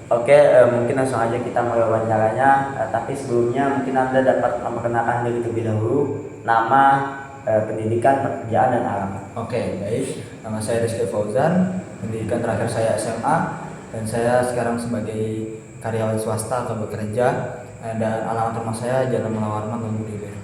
Mungkin langsung aja kita mulai wawancaranya. Tapi sebelumnya mungkin Anda dapat memperkenalkan diri terlebih dahulu, nama, pendidikan, pekerjaan, dan alamat. Oke, baik. Nama saya Rizky Fauzan, pendidikan terakhir saya SMA, dan saya sekarang sebagai karyawan swasta atau bekerja, dan alamat rumah saya Jalan Munawarman, Lumbu Hilir.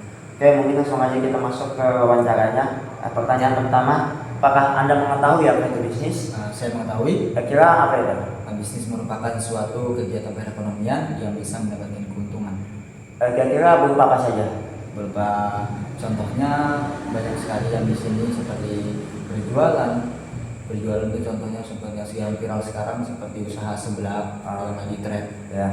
Mungkin langsung aja kita masuk ke wawancaranya. Pertanyaan pertama, apakah Anda mengetahui apa itu bisnis? Saya mengetahui Kira apa itu? bisnis merupakan suatu kegiatan perekonomian yang bisa mendapatkan keuntungan. Kira-kira berupa apa saja? Berupa contohnya banyak sekali yang di sini seperti berjualan itu contohnya seperti yang viral sekarang seperti usaha sebelah yang lagi tren ya.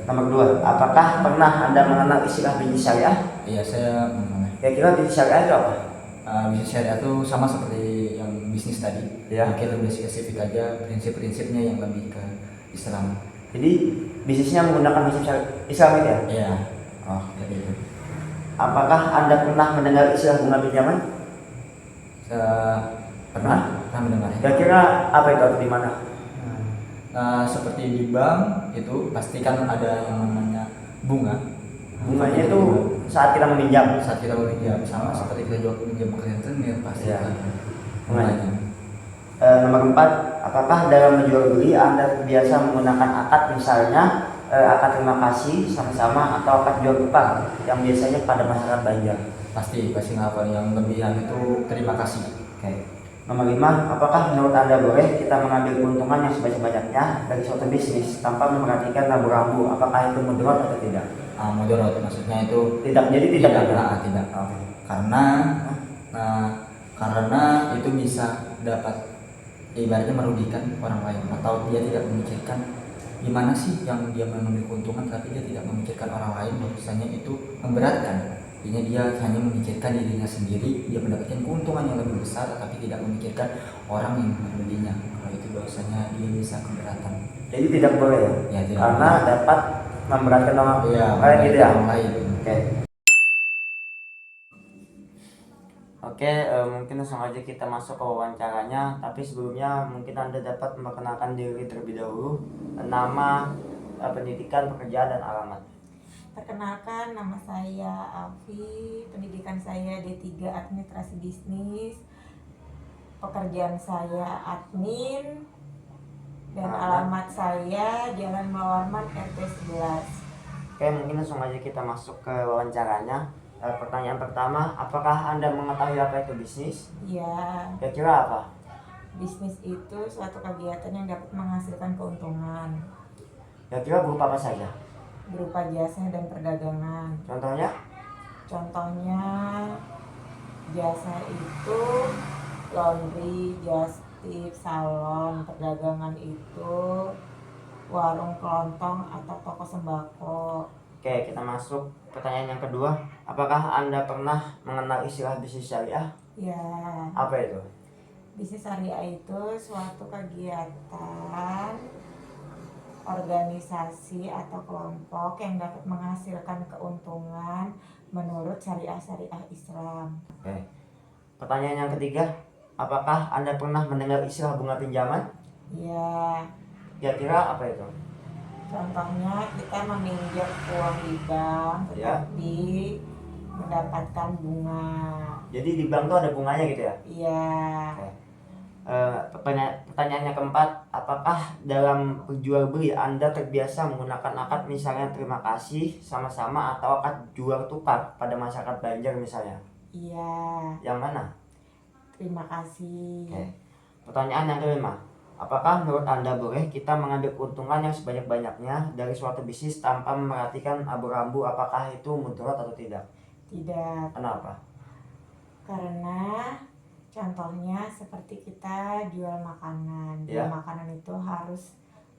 Nomor 2, apakah pernah Anda mengenal istilah bisnis syariah? Iya, saya mengenal. Kira-kira bisnis syariah itu apa? Bisnis syariah itu sama seperti yang bisnis tadi, ya. Mungkin lebih spesifik aja prinsip-prinsipnya yang lebih ke Islam. Jadi bisnisnya menggunakan prinsip Islam itu ya? Iya. Oh, jadi itu. Apakah Anda pernah mendengar istilah bunga pinjaman? Pernah mendengar. Kira-kira apa itu atau di mana? Seperti di bank itu pasti kan ada yang namanya bunga. Bunganya itu saat kita meminjam. Sama seperti kita jual pinjam ke rentenir pasti ada bunganya. Nomor 4, apakah dalam menjual beli Anda biasa menggunakan akad, misalnya akad terima kasih sama-sama atau akad jual tukar yang biasanya pada masyarakat Banjar? Pasti ngapal yang lebihan itu terima kasih. Nomor 5, apakah menurut Anda boleh kita mengambil keuntungan yang sebanyak-banyaknya dari suatu bisnis tanpa memperhatikan rambu-rambu apakah itu mudarat atau tidak? Mudarat maksudnya itu tidak. Jadi tidak. Tidak. Karena itu bisa dapat ibaratnya merugikan orang lain atau dia tidak memikirkan gimana sih yang dia mengambil keuntungan tapi dia tidak memikirkan orang lain, misalnya itu memberatkan. Artinya dia hanya memikirkan dirinya sendiri, dia mendapatkan keuntungan yang lebih besar tapi tidak memikirkan orang yang membelinya. Kalau itu biasanya dia bisa keberatan. Jadi tidak boleh ya? Tidak karena boleh. Dapat memberatkan orang lain gitu ya? Orang lain. Mungkin langsung aja kita masuk ke wawancaranya. Tapi sebelumnya mungkin Anda dapat memperkenalkan diri terlebih dahulu, nama, pendidikan, pekerjaan, dan alamat. Perkenalkan, nama saya Alfi, pendidikan saya D3 Administrasi Bisnis, pekerjaan saya admin, dan alamat saya Jalan Munawarman RT 11. Mungkin langsung aja kita masuk ke wawancaranya. Pertanyaan pertama, apakah Anda mengetahui apa itu bisnis? Iya. Kira-kira apa? Bisnis itu suatu kegiatan yang dapat menghasilkan keuntungan. Kira-kira berupa apa saja? Berupa jasa dan perdagangan. Contohnya jasa itu laundry, just tip, salon. Perdagangan itu warung kelontong atau toko sembako. Kita masuk pertanyaan yang kedua, apakah Anda pernah mengenal istilah bisnis syariah? Ya. Apa itu? Bisnis syariah itu suatu kegiatan organisasi atau kelompok yang dapat menghasilkan keuntungan menurut syariah Islam. Pertanyaan yang ketiga, apakah Anda pernah mendengar istilah bunga pinjaman? Ya. Kira-kira apa itu? Contohnya kita meminjam uang di bank tetapi mendapatkan bunga. Jadi di bank tuh ada bunganya gitu ya? Iya. Pertanyaan yang keempat, apakah dalam jual beli Anda terbiasa menggunakan akad misalnya terima kasih sama-sama atau akad jual tukar pada masyarakat Banjar misalnya? Iya. Yang mana? Terima kasih. Pertanyaan yang kelima, apakah menurut Anda boleh kita mengambil keuntungan yang sebanyak-banyaknya dari suatu bisnis tanpa memperhatikan abu-rambu apakah itu mudarat atau tidak? Tidak. Kenapa? Karena contohnya seperti kita jual makanan. Jual makanan itu harus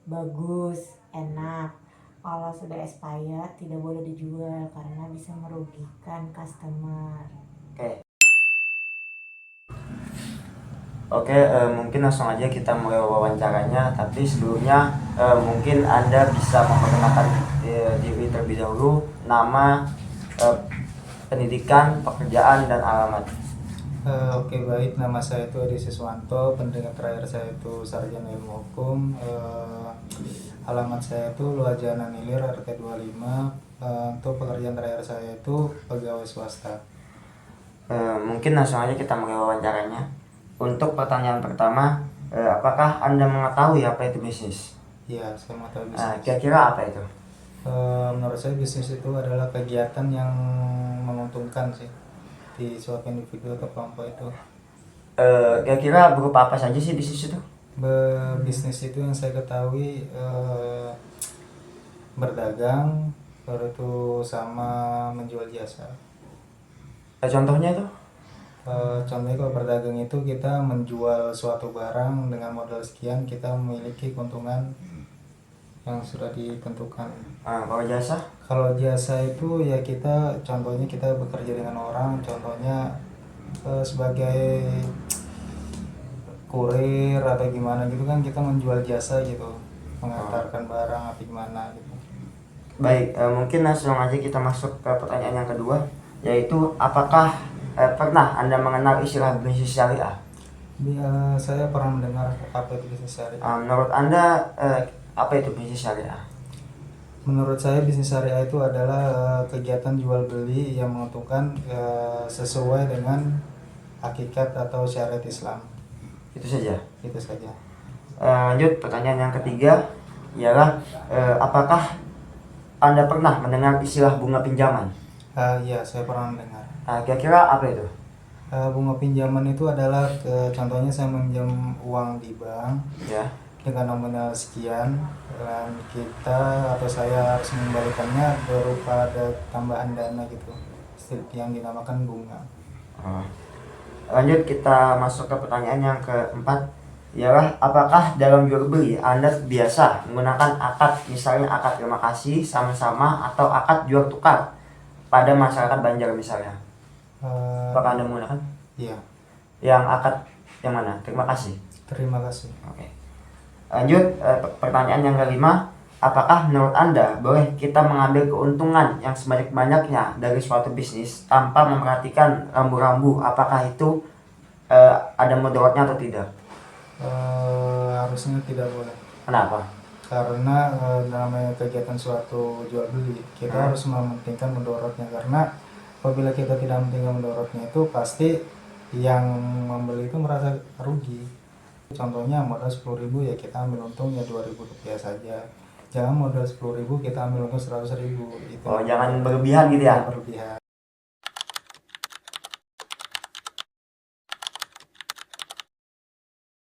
bagus, enak. Kalau sudah expired tidak boleh dijual karena bisa merugikan customer. Mungkin langsung aja kita mulai wawancaranya. Tapi sebelumnya mungkin Anda bisa memperkenalkan diri terlebih dahulu, nama, pendidikan, pekerjaan, dan alamat. Oke, baik, nama saya itu Edi Siswanto, pendengar terakhir saya itu Sarjana Ilmu Hukum. Alamat saya itu Luajana Nilir RT 25. Untuk pekerjaan terakhir saya itu pegawai swasta. Mungkin langsung aja kita mulai wawancaranya. Untuk pertanyaan pertama, apakah Anda mengetahui apa itu bisnis? Iya, saya mau tahu bisnis. Kira-kira apa itu? Menurut saya bisnis itu adalah kegiatan yang menguntungkan sih di suatu individu atau kelompok itu. Kira-kira berupa apa saja sih bisnis itu? Bisnis itu yang saya ketahui berdagang, baru itu sama menjual jasa. Contohnya itu? Contohnya kalau berdagang itu kita menjual suatu barang dengan modal sekian, kita memiliki keuntungan yang sudah ditentukan. Kalau jasa? Kalau jasa itu ya kita contohnya kita bekerja dengan orang, contohnya sebagai kurir atau gimana gitu kan, kita menjual jasa gitu, mengantarkan barang atau gimana gitu. Baik, mungkin langsung aja kita masuk ke pertanyaan yang kedua, yaitu apakah pernah Anda mengenal istilah bisnis syariah? Saya pernah mendengar apa itu bisnis syariah. Menurut Anda apa itu bisnis syariah? Menurut saya bisnis syariah itu adalah kegiatan jual beli yang menguntungkan sesuai dengan hakikat atau syariat Islam. Itu saja. Itu saja. Lanjut, pertanyaan yang ketiga ialah apakah Anda pernah mendengar istilah bunga pinjaman? Iya, saya pernah mendengar. Kira-kira apa itu? Bunga pinjaman itu adalah contohnya saya meminjam uang di bank Ya. dengan nominal sekian, dan kita atau saya harus mengembalikannya berupa ada tambahan dana gitu, yang dinamakan bunga. Lanjut, kita masuk ke pertanyaan yang keempat, ialah apakah dalam jual beli Anda biasa menggunakan akad, misalnya akad terima kasih sama-sama atau akad jual tukar pada masyarakat Banjar misalnya? Apakah Anda menggunakan? Iya. Yang akad yang mana? Terima kasih. Terima kasih. Oke. Lanjut, pertanyaan yang kelima, apakah menurut Anda boleh kita mengambil keuntungan yang sebanyak-banyaknya dari suatu bisnis tanpa memperhatikan rambu-rambu apakah itu ada mudaratnya atau tidak? Harusnya tidak boleh. Kenapa? Karena namanya kegiatan suatu jual beli, kita harus mementingkan mudorotnya, karena apabila kita tidak mementingkan mudorotnya itu pasti yang membeli itu merasa rugi. Contohnya modal 10.000 ya kita ambil untung ya 2.000 rupiah saja. Jangan modal 10.000 kita ambil untung 100.000. Itu Jangan berlebihan gitu ya. berlebihan.